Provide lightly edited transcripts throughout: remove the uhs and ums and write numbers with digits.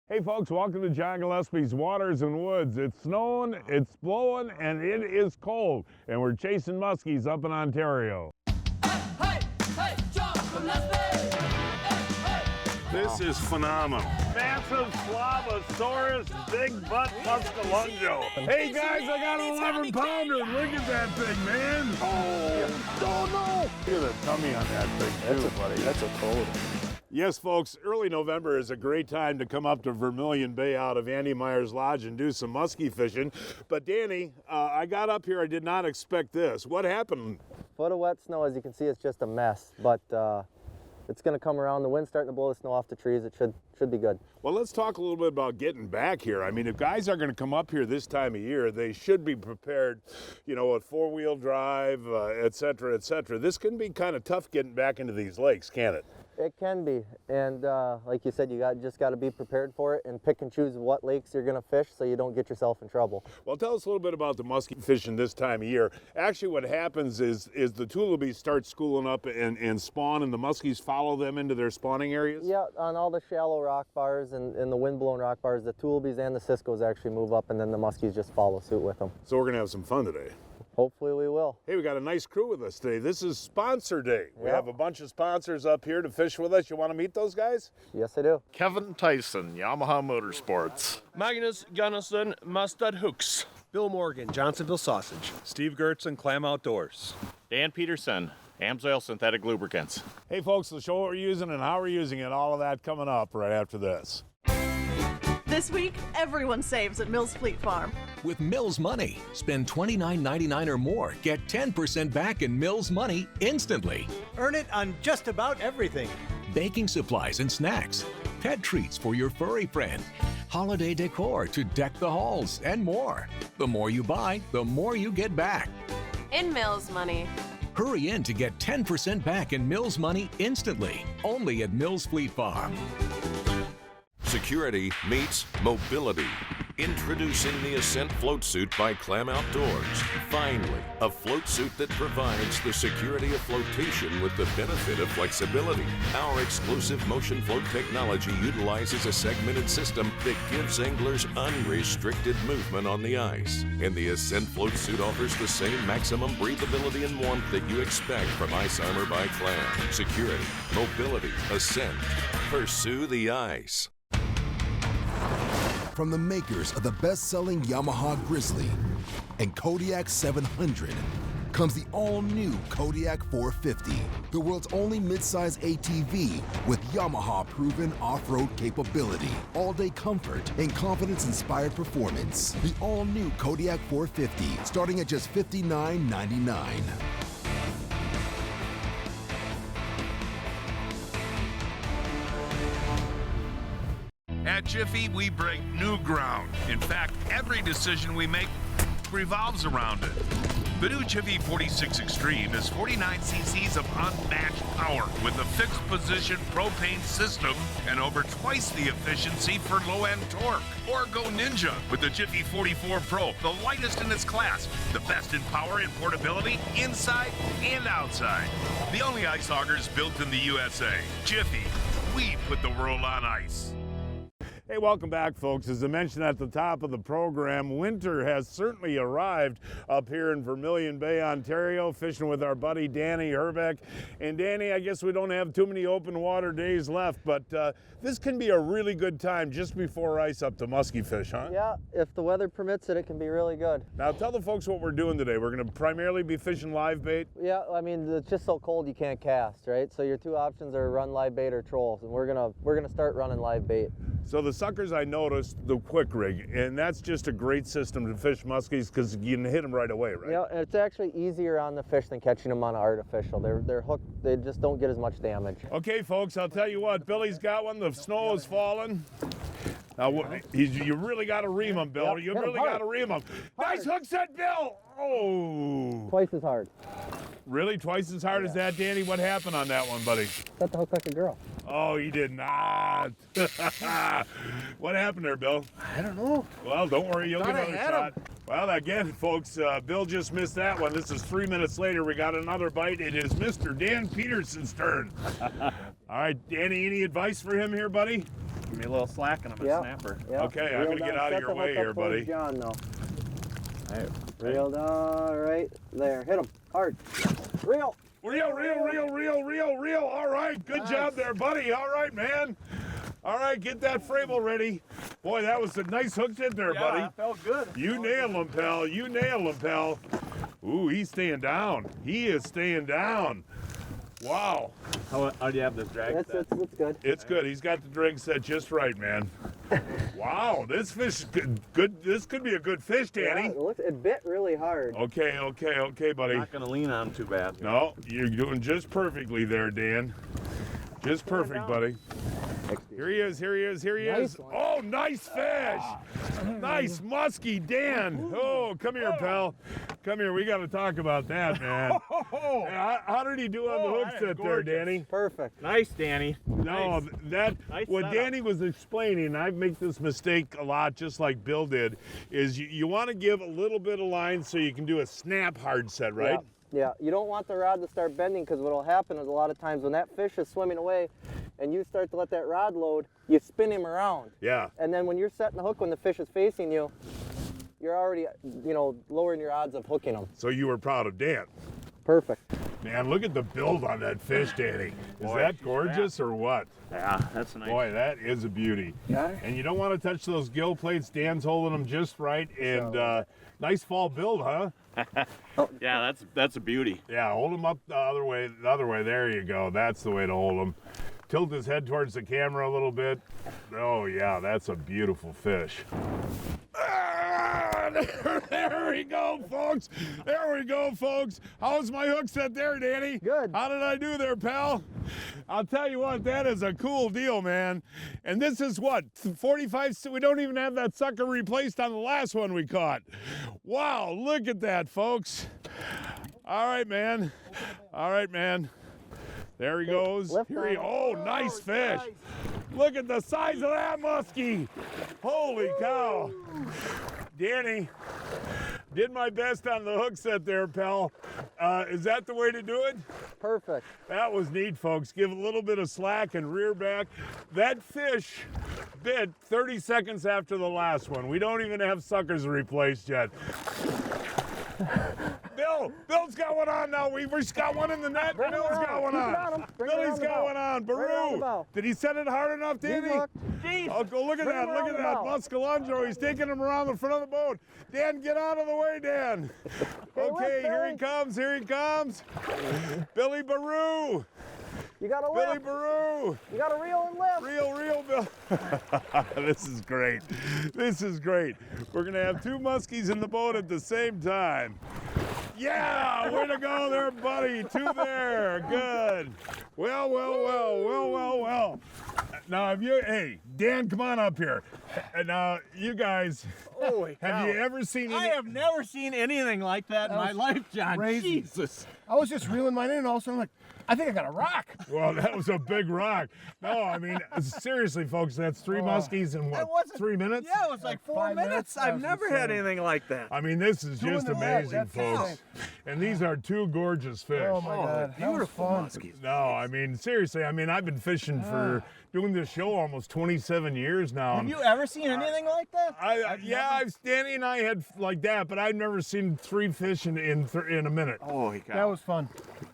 Hey folks, welcome to John Gillespie's Waters and Woods. It's snowing, it's blowing, and it is cold. And we're chasing muskies up in Ontario. Hey, hey, John Gillespie! This is phenomenal. Massive Slavosaurus Big Butt Muscalungo. Hey guys, I got an 11 pounder. Look at that thing, man. Oh no. Look at the tummy on that thing too, buddy. That's a toad. Yes, folks, early November is a great time to come up to Vermilion Bay out of Andy Meyer's Lodge and do some muskie fishing. But Danny, I got up here, I did not expect this. What happened? Foot of wet snow, as you can see, it's just a mess, but it's going to come around. The wind's starting to blow the snow off the trees. It should be good. Well, let's talk a little bit about getting back here. I mean, if guys are going to come up here this time of year, they should be prepared, you know, with four-wheel drive, et cetera, et cetera. This can be kind of tough getting back into these lakes, can't it? It can be, and like you said, you just got to be prepared for it and pick and choose what lakes you're going to fish so you don't get yourself in trouble. Well, tell us a little bit about the muskie fishing this time of year. Actually, what happens is the tulipies start schooling up and spawn, and the muskies follow them into their spawning areas? Yeah, on all the shallow rock bars and the wind-blown rock bars, the tulipies and the ciscos actually move up, and then the muskies just follow suit with them. So we're going to have some fun today. Hopefully we will. Hey, we got a nice crew with us today. This is sponsor day. We Yep. have a bunch of sponsors up here to fish with us. You want to meet those guys? Yes, I do. Kevin Tyson, Yamaha Motorsports. Magnus Gunnison, Mustad Hooks. Bill Morgan, Johnsonville Sausage. Steve Gertzen, Clam Outdoors. Dan Peterson, Amsoil Synthetic Lubricants. Hey, folks, the show what we're using and how we're using it, all of that coming up right after this. This week, everyone saves at Mills Fleet Farm. With Mills Money, spend $29.99 or more. Get 10% back in Mills Money instantly. Earn it on just about everything. Baking supplies and snacks, pet treats for your furry friend, holiday decor to deck the halls, and more. The more you buy, the more you get back. In Mills Money. Hurry in to get 10% back in Mills Money instantly, only at Mills Fleet Farm. Security meets mobility. Introducing the Ascent Float Suit by Clam Outdoors. Finally, a float suit that provides the security of flotation with the benefit of flexibility. Our exclusive motion float technology utilizes a segmented system that gives anglers unrestricted movement on the ice. And the Ascent Float Suit offers the same maximum breathability and warmth that you expect from Ice Armor by Clam. Security, mobility, Ascent. Pursue the ice. From the makers of the best-selling Yamaha Grizzly and Kodiak 700 comes the all-new Kodiak 450, the world's only midsize ATV with Yamaha-proven off-road capability, all-day comfort, and confidence-inspired performance. The all-new Kodiak 450, starting at just $59.99. At Jiffy, we break new ground. In fact, every decision we make revolves around it. The new Jiffy 46 Extreme is 49 cc's of unmatched power with a fixed position propane system and over twice the efficiency for low-end torque. Or go Ninja with the Jiffy 44 Pro, the lightest in its class, the best in power and portability inside and outside. The only ice augers built in the USA. Jiffy, we put the world on ice. Hey, welcome back, folks. As I mentioned at the top of the program, winter has certainly arrived up here in Vermilion Bay, Ontario, fishing with our buddy Danny Herbeck. And Danny, I guess we don't have too many open water days left, but this can be a really good time just before ice up to muskie fish, huh? Yeah, if the weather permits it, it can be really good. Now tell the folks what we're doing today. We're going to primarily be fishing live bait. Yeah, I mean, it's just so cold you can't cast, right? So your two options are run live bait or trolls, and we're gonna start running live bait. So the suckers I noticed, the quick rig, and that's just a great system to fish muskies because you can hit them right away, right? Yeah, it's actually easier on the fish than catching them on artificial. They're hooked, they just don't get as much damage. Okay, folks, I'll tell you what, Billy's got one, the snow is falling. Now, you really got to ream him, Bill. Yep, You hit him really hard. got to ream him. Nice hook set, Bill. Oh. Twice as hard. Really? Twice as hard as that, Danny? What happened on that one, buddy? Set the hook like a girl. Oh, he did not. What happened there, Bill? I don't know. Well, don't worry, you'll get Thought I another had shot. Well, again, folks, Bill just missed that one. This is 3 minutes later. We got another bite. It is Mr. Dan Peterson's turn. All right, Danny, any advice for him here, buddy? Give me a little slack and I'm a snapper. Yep. Okay, I'm going to get out of your way here, buddy. John, though. Hey, Reel down right there. Hit him hard. Reel. Reel. All right, good job there, buddy. All right, man. All right, get that Frable ready. Boy, that was a nice hook hit there, buddy. that felt good. You nailed him, pal. You nailed him, pal. Ooh, he's staying down. He is staying down. Wow. How do you have this drag That's good. It's good. He's got the drag set just right, man. Wow, this fish is good. This could be a good fish, Danny. Yeah, it bit really hard. Okay, buddy. Not gonna lean on too bad. No, you're doing just perfectly there, Dan. Just perfect, buddy. Here he is. Nice one. Oh, nice fish. Nice muskie, Dan. Oh, come here, pal. Come here. We got to talk about that, man. Yeah, how did he do on the hook set there, Danny? Perfect. Nice, Danny. No, Nice what setup. Danny was explaining, I make this mistake a lot, just like Bill did, is you want to give a little bit of line so you can do a snap hard set, right? Yeah, you don't want the rod to start bending, because what will happen is a lot of times when that fish is swimming away and you start to let that rod load, you spin him around. Yeah. And then when you're setting the hook when the fish is facing you, you're already, lowering your odds of hooking them. So you were proud of Dan. Perfect. Man, look at the build on that fish, Danny. Is that gorgeous or what? Yeah, that's nice. Boy, that is a beauty. Yeah. And you don't want to touch those gill plates. Dan's holding them just right. And nice fall build, huh? Yeah, that's a beauty. Yeah, hold him up the other way. There you go. That's the way to hold him. Tilt his head towards the camera a little bit. Oh, yeah, that's a beautiful fish. There we go, folks. How's my hook set there, Danny? Good. How did I do there, pal? I'll tell you what, that is a cool deal, man. And this is what, 45, we don't even have that sucker replaced on the last one we caught. Wow, look at that, folks. All right, man. There he goes. Oh, nice fish. Look at the size of that muskie. Holy cow. Danny, did my best on the hook set there, pal. Is that the way to do it? Perfect. That was neat, folks. Give a little bit of slack and rear back. That fish bit 30 seconds after the last one. We don't even have suckers replaced yet. Bill's got one on now. We've got one in the net. Bill's got one on. Billy's got one on. Baru. Did he set it hard enough, Danny? Oh, go look at that. Look at that. Muscalonjo. He's taking him around the front of the boat. Dan, get out of the way, Dan. Okay, here he comes. Billy Baru. You got to Billy lift. Baru. You got to reel and lift. Reel, Bill. This is great. We're going to have two muskies in the boat at the same time. Yeah, way to go there, buddy. Two there. Good. Well. Now, hey, Dan, come on up here. And now, you guys, have you ever seen I have never seen anything like that in my life, John. Crazy. Jesus. I was just reeling mine in, and all of a sudden I'm like, I think I got a rock. Well, that was a big rock. No, I mean, seriously, folks, that's three muskies in what, 3 minutes? Yeah, it was like 4 minutes. I've never had anything like that. I mean, this is just amazing, folks. And these are two gorgeous fish. Oh my God, Beautiful muskies. No, I mean, seriously, I've been fishing for doing this show almost 27 years now. Have you ever seen anything like that? Danny and I had like that, but I've never seen three fish in a minute. Holy cow. That was fun.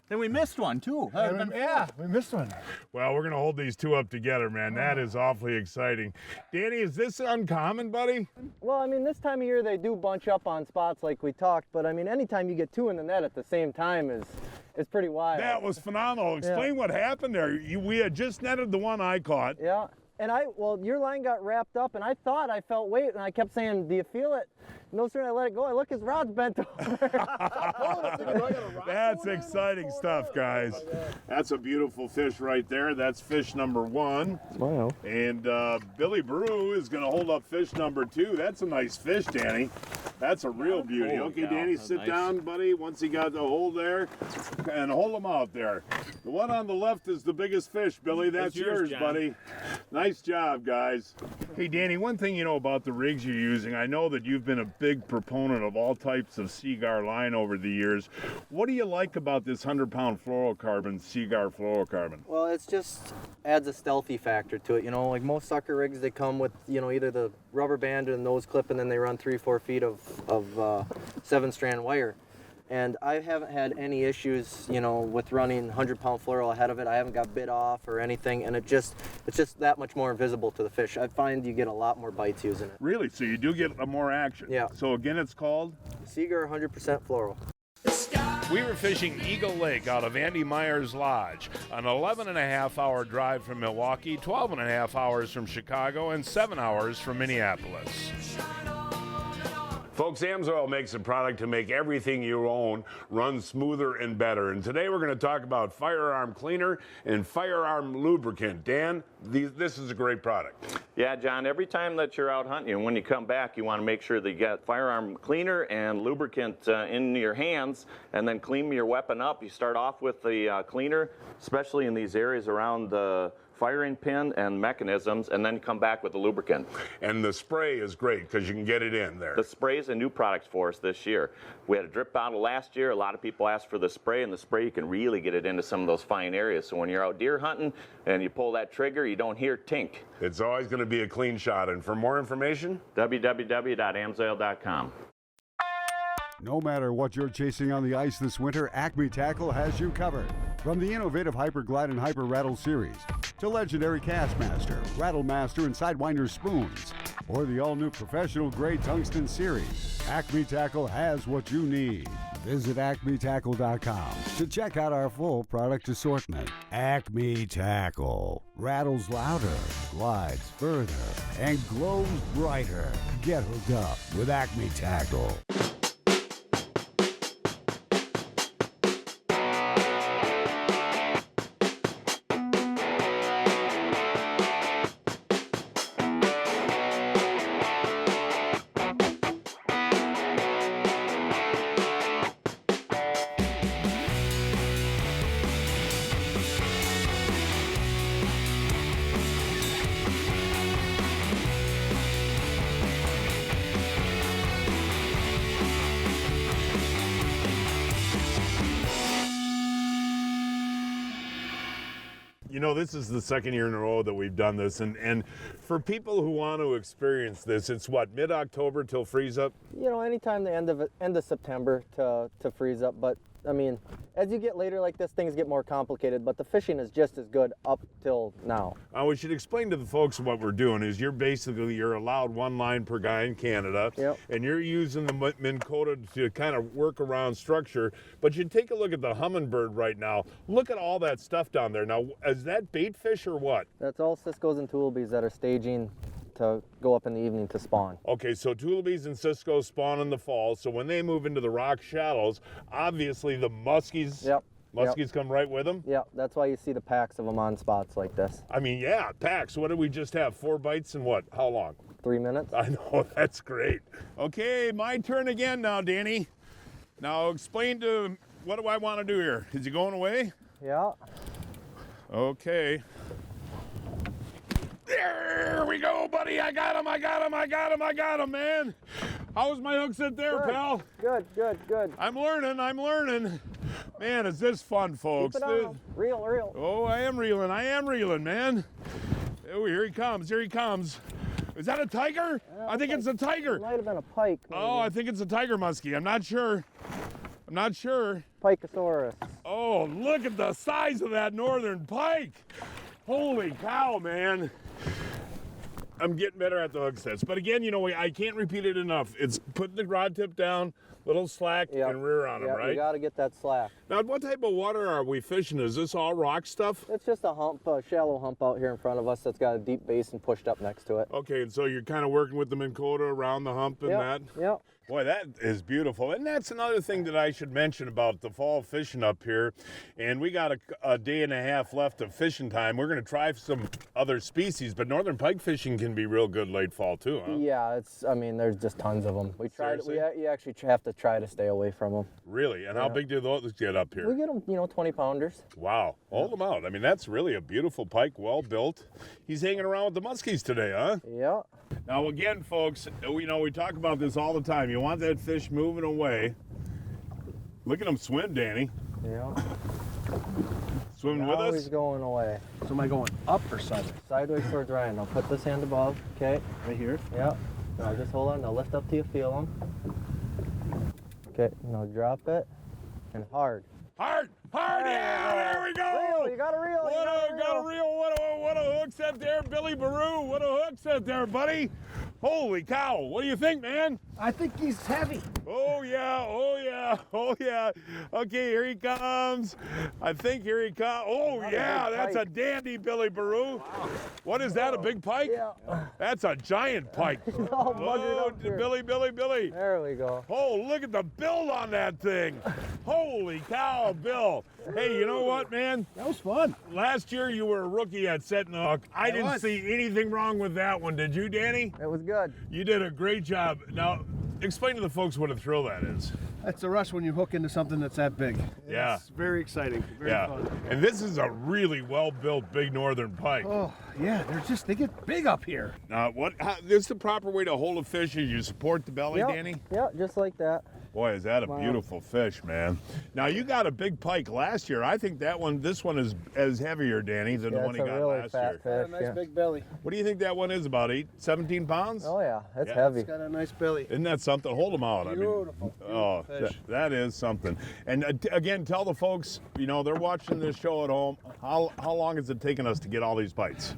Then we missed one, too. Yeah, we missed one. Well, we're going to hold these two up together, man. That is awfully exciting. Danny, is this uncommon, buddy? Well, I mean, this time of year they do bunch up on spots like we talked, but I mean, anytime you get two in the net at the same time is pretty wild. That was phenomenal. Explain what happened there. We had just netted the one I caught. Yeah. And your line got wrapped up, and I thought I felt weight, and I kept saying, do you feel it? No sooner I let it go, I look, his rod's bent over. That's exciting stuff, guys. That's a beautiful fish right there. That's fish number one. Wow. And Billy Baru is going to hold up fish number two. That's a nice fish, Danny. That's a real beauty. Okay, Danny, sit down, buddy, once he got the hole there, and hold him out there. The one on the left is the biggest fish, Billy. That's yours, buddy. Nice Nice job, guys. Hey, Danny, one thing you know about the rigs you're using, I know that you've been a big proponent of all types of Seaguar line over the years. What do you like about this 100-pound fluorocarbon, Seaguar fluorocarbon? Well, it's just adds a stealthy factor to it. You know, like most sucker rigs, they come with, you know, either the rubber band or the nose clip, and then they run 3-4 feet of 7-strand wire. And I haven't had any issues, you know, with running 100-pound fluoro ahead of it. I haven't got bit off or anything, and it's just that much more visible to the fish. I find you get a lot more bites using it. Really? So you do get more action? Yeah. So again, it's called? Seaguar 100% fluoro. We were fishing Eagle Lake out of Andy Meyer's Lodge, an 11.5-hour drive from Milwaukee, 12.5 hours from Chicago, and 7 hours from Minneapolis. Folks, Amsoil makes a product to make everything you own run smoother and better. And today we're going to talk about Firearm Cleaner and Firearm Lubricant. Dan, this is a great product. Yeah, John, every time that you're out hunting and when you come back, you want to make sure that you got Firearm Cleaner and Lubricant in your hands, and then clean your weapon up. You start off with the cleaner, especially in these areas around the firing pin and mechanisms, and then come back with the lubricant. And the spray is great because you can get it in there. The spray is a new product for us this year. We had a drip bottle last year. A lot of people asked for the spray, and the spray, you can really get it into some of those fine areas. So when you're out deer hunting and you pull that trigger, you don't hear tink. It's always going to be a clean shot. And for more information, www.amsoil.com. No matter what you're chasing on the ice this winter, Acme Tackle has you covered. From the innovative Hyper Glide and Hyper Rattle series to legendary Castmaster, Rattle Master, and Sidewinder spoons, or the all-new professional grade tungsten series, Acme Tackle has what you need. Visit acmetackle.com to check out our full product assortment. Acme Tackle rattles louder, glides further, and glows brighter. Get hooked up with Acme Tackle. You know, this is the second year in a row that we've done this, and for people who want to experience this, it's what, mid-October till freeze up? You know, anytime the end of September to freeze up, but I mean, as you get later like this, things get more complicated, but the fishing is just as good up till now. We should explain to the folks what we're doing is you're allowed one line per guy in Canada, yep. And you're using the Minn Kota to kind of work around structure, but you take a look at the Humminbird right now. Look at all that stuff down there. Now, is that bait fish or what? That's all Cisco's and Toolbees that are staging to go up in the evening to spawn. Okay, so Toolbees and Cisco spawn in the fall, so when they move into the rock shallows, obviously the muskies, yep. Muskies come right with them? Yeah, that's why you see the packs of them on spots like this. I mean, yeah, packs. What did we just have? 4 bites in what? How long? 3 minutes. I know, that's great. Okay, my turn again now, Danny. Now explain to, what do I want to do here? Is he going away? Yeah. Okay. There we go, buddy. I got him, man. How's my hook sit there, good, pal? Good. I'm learning. Man, is this fun, folks. Keep it on. Reel. Oh, I am reeling, man. Oh, here he comes. Is that a tiger? I think it's a tiger. It might have been a pike, maybe. Oh, I think it's a tiger muskie. I'm not sure. Pikeosaurus. Oh, look at the size of that northern pike. Holy cow, man. I'm getting better at the hook sets. But again, you know, I can't repeat it enough. It's putting the rod tip down, little slack, and rear on them, right? You got to get that slack. Now, what type of water are we fishing? Is this all rock stuff? It's just a hump, a shallow hump out here in front of us that's got a deep basin pushed up next to it. Okay, and so you're kind of working with the Minn Kota around the hump and that? Yep. Boy, that is beautiful. And that's another thing that I should mention about the fall fishing up here. And we got a day and a half left of fishing time. We're going to try some other species, but northern pike fishing can be real good late fall too, huh? Yeah, I mean, there's just tons of them. You actually have to try to stay away from them. Really? And how big do those get up here? We get them, 20-pounders. Wow. Hold them out. I mean, that's really a beautiful pike, well built. He's hanging around with the muskies today, huh? Yeah. Now, again, folks, we talk about this all the time. You want that fish moving away. Look at him swim, Danny. Yeah. Swimming with us? He's going away. So am I going up or sideways? Sideways towards Ryan. I'll put this hand above, okay? Right here? Yeah. Now just hold on. Now lift up till you feel him. Okay, now drop it. And hard. Hard! Yeah, there we go! Reel, you got a reel. Got a reel. What a hook set there, Billy Baru. What a hook set there, buddy. Holy cow. What do you think, man? I think he's heavy. Oh, yeah. Okay, here he comes. I think here he comes. Oh, yeah, that's a dandy, Billy Baru. Wow. What is that, a big pike? Yeah. That's a giant pike. Billy. There we go. Oh, look at the build on that thing. Holy cow, Bill. Hey, you know what, man? That was fun. Last year you were a rookie at setting a hook. I didn't see anything wrong with that one. Did you, Danny? It was good. You did a great job. Now, explain to the folks what a thrill that is. That's a rush when you hook into something that's that big. Yeah. It's very exciting. Very fun. And this is a really well-built big northern pike. Oh, yeah. They get big up here. Now, this is the proper way to hold a fish is you support the belly, Danny? Yeah, just like that. Boy, is that a beautiful fish, man. Now, you got a big pike last year. I think this one is as heavier, Danny, than the one you got really last fat year. Fish, got a nice big belly. What do you think that one is, about 17 pounds? Oh, yeah, that's heavy. It's got a nice belly. Isn't that something? Hold them out. Beautiful. Fish. That is something. And again, tell the folks, they're watching this show at home. How long has it taken us to get all these bites?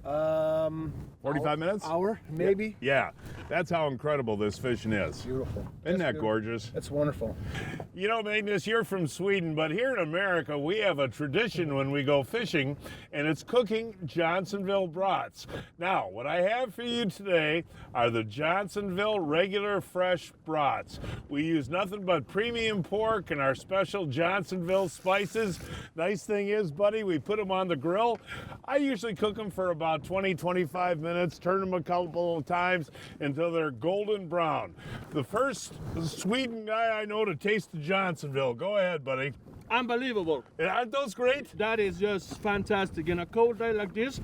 45 minutes? Hour, maybe. Yeah, that's how incredible this fishing is. Beautiful. Isn't that gorgeous? It's wonderful. Magnus, you're from Sweden, but here in America, we have a tradition when we go fishing, and it's cooking Johnsonville brats. Now, what I have for you today are the Johnsonville regular fresh brats. We use nothing but premium pork and our special Johnsonville spices. Nice thing is, buddy, we put them on the grill. I usually cook them for about 20-25 minutes, turn them a couple of times until they're golden brown. The first Sweden guy I know to taste the Johnsonville. Go ahead, buddy. Unbelievable. Aren't those great? That is just fantastic. In a cold day like this,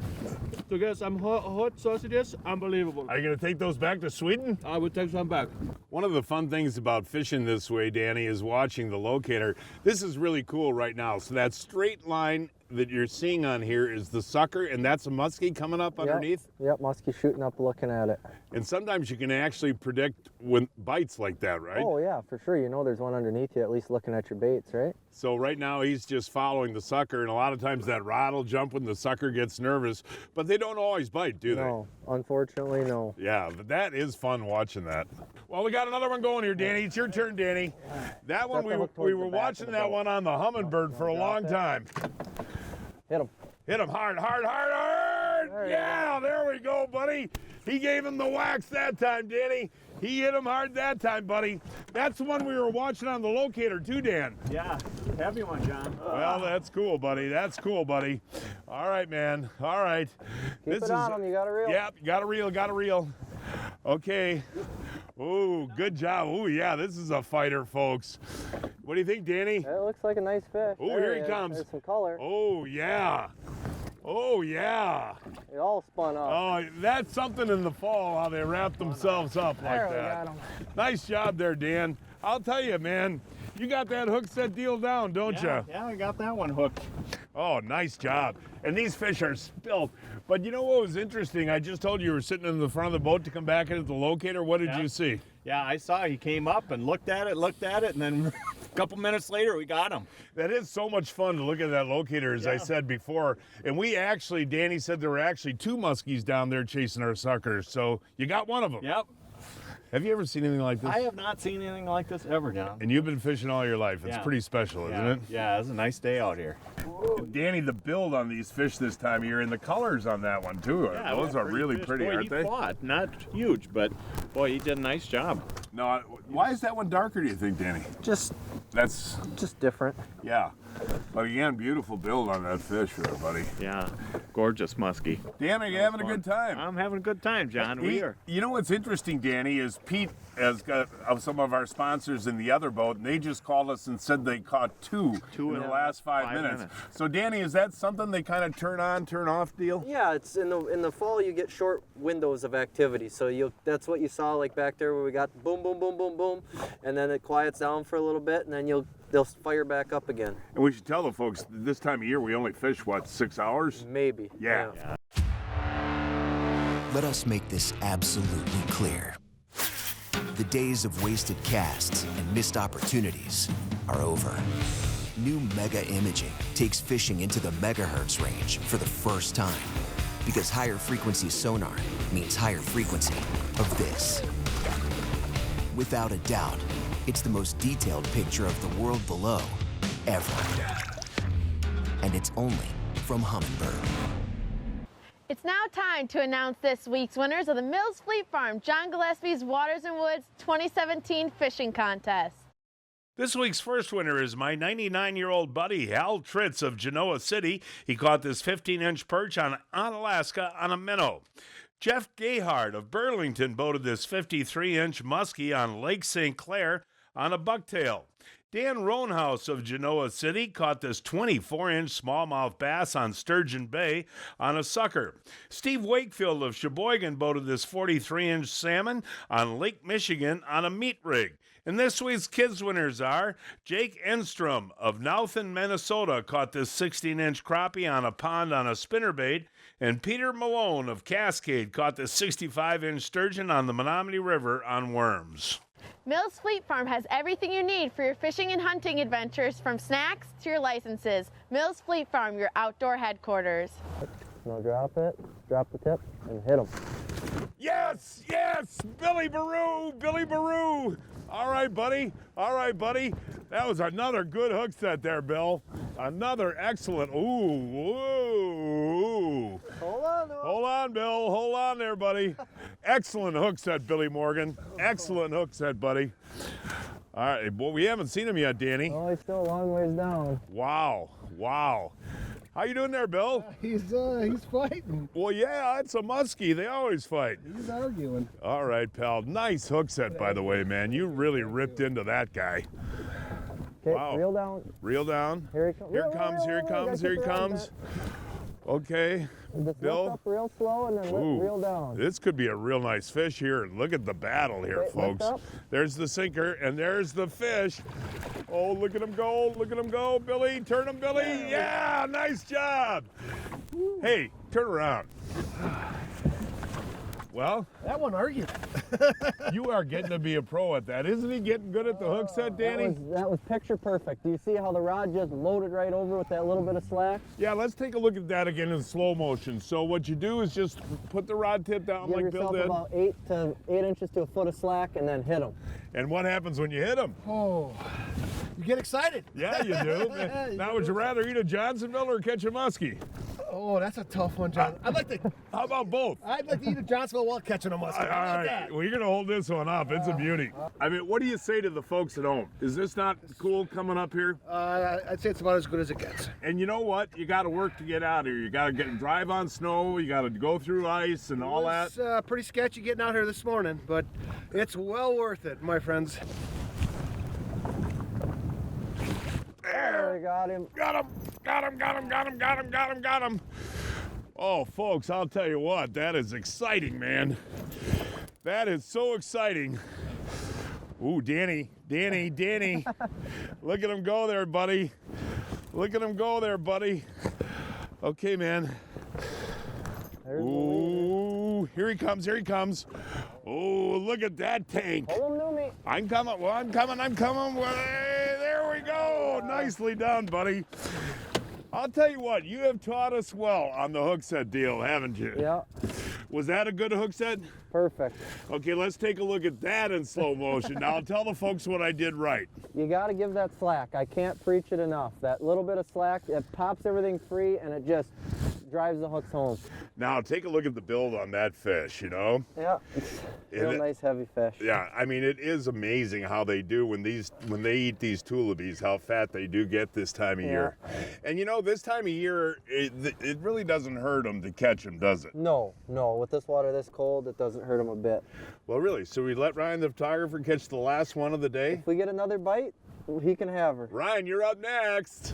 to get some hot sausages, unbelievable. Are you going to take those back to Sweden? I would take some back. One of the fun things about fishing this way, Danny, is watching the locator. This is really cool right now. So that straight line that you're seeing on here is the sucker, and that's a muskie coming up underneath? Yep, muskie shooting up looking at it. And sometimes you can actually predict when bites like that, right? Oh, yeah, for sure. There's one underneath you, at least looking at your baits, right? So right now he's just following the sucker, and a lot of times that rod will jump when the sucker gets nervous, but they don't always bite, do they? No, unfortunately, no. Yeah, but that is fun watching that. Well, we got another one going here, Danny. It's your turn, Danny. That one, we were watching that one on the Humminbird for a long time. Hit him. Hit him hard. There we go, buddy. He gave him the wax that time, Danny. He hit him hard that time, buddy. That's the one we were watching on the locator too, Dan. Yeah, heavy one, John. Well, that's cool, buddy. All right, man. All right. Keep it on him. You got a reel. Yep, got a reel. Okay. Ooh, good job. Ooh, yeah, this is a fighter, folks. What do you think, Danny? It looks like a nice fish. Oh, here he comes. There's some color. Oh, yeah. It all spun up. Oh, that's something in the fall, how they wrap themselves up like that. Got him. Nice job there, Dan. I'll tell you, man, you got that hook set deal down, don't you? Yeah, I got that one hooked. Oh, nice job. And these fish are spilled. But you know what was interesting? I just told you were sitting in the front of the boat to come back in at the locator. What did you see? Yeah, I saw he came up and looked at it, and then a couple minutes later, we got him. That is so much fun to look at that locator, as I said before. And we actually, Danny said there were actually 2 muskies down there chasing our suckers. So you got one of them. Yep. Have you ever seen anything like this? I have not seen anything like this ever, John. And you've been fishing all your life. It's pretty special, isn't it? Yeah, it's a nice day out here. Danny, the build on these fish this time of year and the colors on that one too. Yeah, Those are really fish. pretty, Boy, aren't he they? fought. Not huge, but boy, he did a nice job. No, why is that one darker, do you think, Danny? Just different. Yeah. But again, beautiful build on that fish there, buddy. Yeah, gorgeous muskie. Dan, are you having a good time? I'm having a good time, John. We are. You know what's interesting, Danny, is Pete has got of some of our sponsors in the other boat, and they just called us and said they caught two in the last 5 minutes. So, Danny, is that something they kind of turn on, turn off deal? Yeah, it's in the fall you get short windows of activity. So that's what you saw like back there where we got boom, boom, boom, boom, boom, and then it quiets down for a little bit, and then they'll fire back up again. And we should tell the folks this time of year we only fish, what, 6 hours? Maybe. Yeah. Let us make this absolutely clear. The days of wasted casts and missed opportunities are over. New Mega Imaging takes fishing into the megahertz range for the first time. Because higher frequency sonar means higher frequency of this. Without a doubt, it's the most detailed picture of the world below ever. And it's only from Humminbird. It's now time to announce this week's winners of the Mills Fleet Farm John Gillespie's Waters and Woods 2017 Fishing Contest. This week's first winner is my 99-year-old buddy, Hal Tritz of Genoa City. He caught this 15-inch perch on Alaska on a minnow. Jeff Gayhart of Burlington boated this 53-inch muskie on Lake St. Clair on a bucktail. Dan Roanhouse of Genoa City caught this 24-inch smallmouth bass on Sturgeon Bay on a sucker. Steve Wakefield of Sheboygan boated this 43-inch salmon on Lake Michigan on a meat rig. And this week's kids winners are Jake Enstrom of Nowthen, Minnesota caught this 16-inch crappie on a pond on a spinnerbait, and Peter Malone of Cascade caught this 65-inch sturgeon on the Menominee River on worms. Mills Fleet Farm has everything you need for your fishing and hunting adventures, from snacks to your licenses. Mills Fleet Farm, your outdoor headquarters. Now drop it, drop the tip, and hit them. Yes, yes, Billy Baroo, Billy Baroo. All right, buddy. All right, buddy. That was another good hook set there, Bill. Another excellent. Ooh, ooh. Hold on, hold on, Bill. Hold on there, buddy. Excellent hook set, Billy Morgan. Excellent hook set, buddy. All right, well, we haven't seen him yet, Danny. Oh, he's still a long ways down. Wow, wow. How you doing there, Bill? He's fighting. Well, yeah, it's a muskie. They always fight. He's arguing. All right, pal. Nice hook set, by the way, man. You really ripped into that guy. Okay, wow. reel down. Reel down. Here he comes. Here he comes. Here he comes. Here he comes. Okay, just Bill. Lift up real slow and then reel down. This could be a real nice fish here. Look at the battle here, folks. There's the sinker and there's the fish. Oh, look at him go. Look at him go, Billy. Turn him, Billy. Yeah, nice job. Hey, turn around. Well, that one argued. You are getting to be a pro at that. Isn't he getting good at the hook set, Danny? That was picture perfect. Do you see how the rod just loaded right over with that little bit of slack? Yeah, let's take a look at that again in slow motion. So what you do is just put the rod tip down like Bill did. Give yourself about 8 inches to a foot of slack and then hit them. And what happens when you hit them? Oh, you get excited. Yeah, you do. Now, would you rather eat a Johnsonville or catch a muskie? Oh, that's a tough one, John. I'd like to. How about both? I'd like to eat a Johnsonville while catching a muskie. All right, well, you're going to hold this one up. It's a beauty. I mean, what do you say to the folks at home? Is this not cool coming up here? I'd say it's about as good as it gets. And you know what? You got to work to get out here. You got to drive on snow. You got to go through ice and all that. It's pretty sketchy getting out here this morning, but it's well worth it, my friends. There. We got him. Got him. Got him. Got him. Got him. Got him. Got him. Got him. Oh, folks, I'll tell you what. That is exciting, man. That is so exciting. Ooh, Danny. Look at him go there, buddy. Look at him go there, buddy. Okay, man. Ooh, here he comes. Here he comes. Oh, look at that tank. Hold him to me. I'm coming. Well, I'm coming. There we go. Nicely done, buddy. I'll tell you what, you have taught us well on the hook set deal, haven't you? Yeah. Was that a good hook set? Perfect. Okay, let's take a look at that in slow motion. Now, I'll tell the folks what I did right. You got to give that slack. I can't preach it enough. That little bit of slack, it pops everything free, and it just drives the hooks home. Now, take a look at the build on that fish, you know? Yeah, it's real nice heavy fish. Yeah, I mean, it is amazing how they do when they eat these tulipies, how fat they do get this time of year. And you know, this time of year, it really doesn't hurt them to catch them, does it? No. With this water this cold, it doesn't hurt them a bit. Well, really, so we let Ryan the photographer catch the last one of the day? If we get another bite, he can have her. Ryan, you're up next.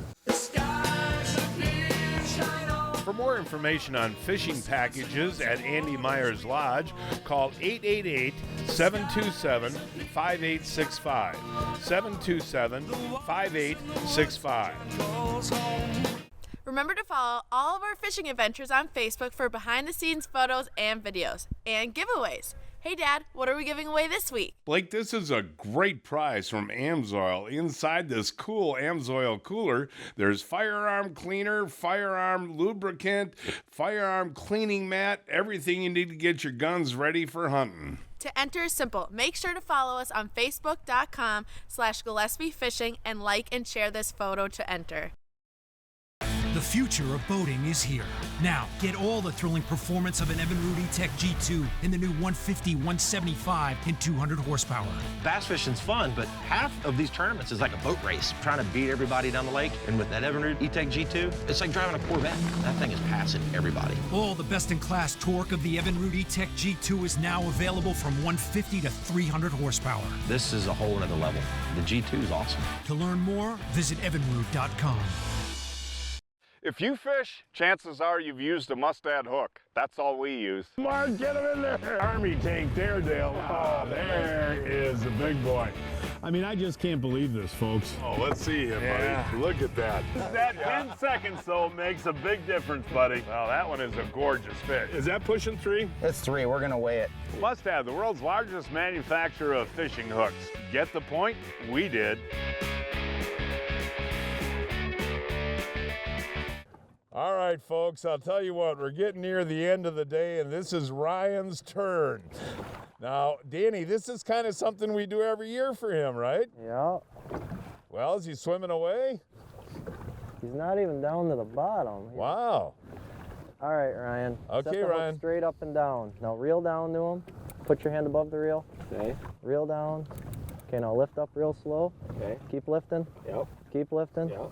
For more information on fishing packages at Andy Meyer's Lodge, call 888-727-5865. 727-5865. Remember to follow all of our fishing adventures on Facebook for behind-the-scenes photos and videos and giveaways. Hey, Dad, what are we giving away this week? Blake, this is a great prize from Amsoil. Inside this cool Amsoil cooler, there's firearm cleaner, firearm lubricant, firearm cleaning mat, everything you need to get your guns ready for hunting. To enter is simple. Make sure to follow us on Facebook.com/Gillespie Fishing and like and share this photo to enter. The future of boating is here. Now, get all the thrilling performance of an Evinrude E-Tech G2 in the new 150, 175, and 200 horsepower. Bass fishing's fun, but half of these tournaments is like a boat race, trying to beat everybody down the lake. And with that Evinrude E-Tech G2, it's like driving a Corvette. That thing is passing everybody. All the best-in-class torque of the Evinrude E-Tech G2 is now available from 150 to 300 horsepower. This is a whole other level. The G2 is awesome. To learn more, visit evinrude.com. If you fish, chances are you've used a mustad hook. That's all we use. Mark, get him in there. Army tank there, Dale. Oh, there is a big boy. I mean, I just can't believe this, folks. Oh, let's see him, buddy. Look at that. That 10 seconds, though, makes a big difference, buddy. Well, that one is a gorgeous fish. Is that pushing 3? It's 3. We're going to weigh it. Mustad, the world's largest manufacturer of fishing hooks. Get the point? We did. All right, folks, I'll tell you what, we're getting near the end of the day, and this is Ryan's turn. Now, Danny, this is kind of something we do every year for him, right? Yeah. Well, is he swimming away? He's not even down to the bottom. Wow. All right, Ryan. Okay, Set the hook Ryan. straight up and down. Now reel down to him. Put your hand above the reel. Okay. Reel down. Okay, now lift up real slow. Okay. Keep lifting. Yep. Keep lifting. Yep.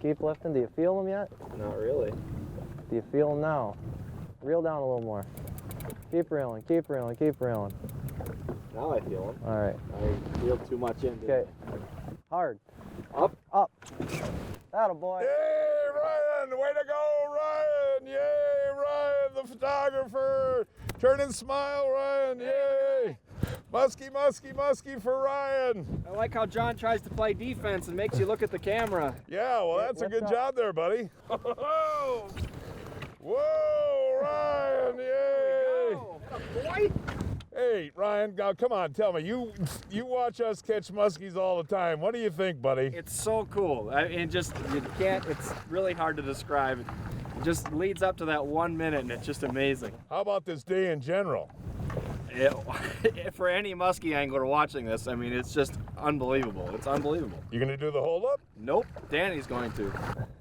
Keep lifting. Do you feel them yet? Not really. Do you feel them now? Reel down a little more. Keep reeling, keep reeling, keep reeling. Now I feel them. All right. I reeled too much in. Okay. Hard. Up. Up. That'll boy. Yay, Ryan! Way to go, Ryan! Yay, Ryan, the photographer! Turn and smile, Ryan! Yay! Muskie, muskie, muskie for Ryan! I like how John tries to play defense and makes you look at the camera. Yeah, well, that's a good job there, buddy. Whoa, Ryan! Yay! Boy. Hey, Ryan, now come on, tell me, you watch us catch muskies all the time. What do you think, buddy? It's so cool. It's really hard to describe. It just leads up to that 1 minute, and it's just amazing. How about this day in general? For any muskie angler watching this, I mean, it's just unbelievable. It's unbelievable. You gonna do the hold up? Nope, Danny's going to.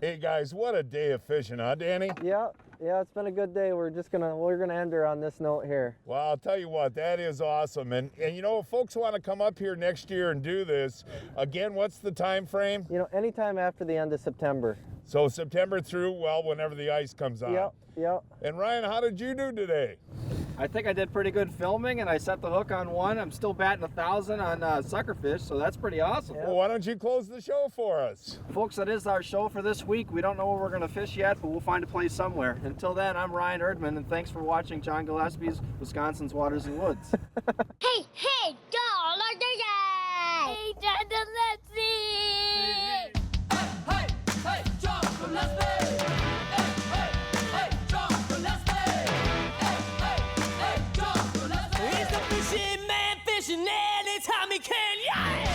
Hey guys, what a day of fishing, huh, Danny? Yeah, it's been a good day. We're gonna end her on this note here. Well, I'll tell you what, that is awesome. And you know, if folks want to come up here next year and do this, again, what's the time frame? You know, anytime after the end of September. So September through, well, whenever the ice comes on. Yep. And Ryan, how did you do today? I think I did pretty good filming, and I set the hook on one. I'm still batting 1,000 on suckerfish, so that's pretty awesome. Well, why don't you close the show for us? Folks, that is our show for this week. We don't know where we're going to fish yet, but we'll find a place somewhere. Until then, I'm Ryan Erdman, and thanks for watching John Gillespie's Wisconsin's Waters and Woods. Hey, John, like the guy! Hey, John Gillespie! Hey, John Gillespie! Hey, John Gillespie! Hey, John Gillespie! He's the fishing man fishing anytime he can, yeah!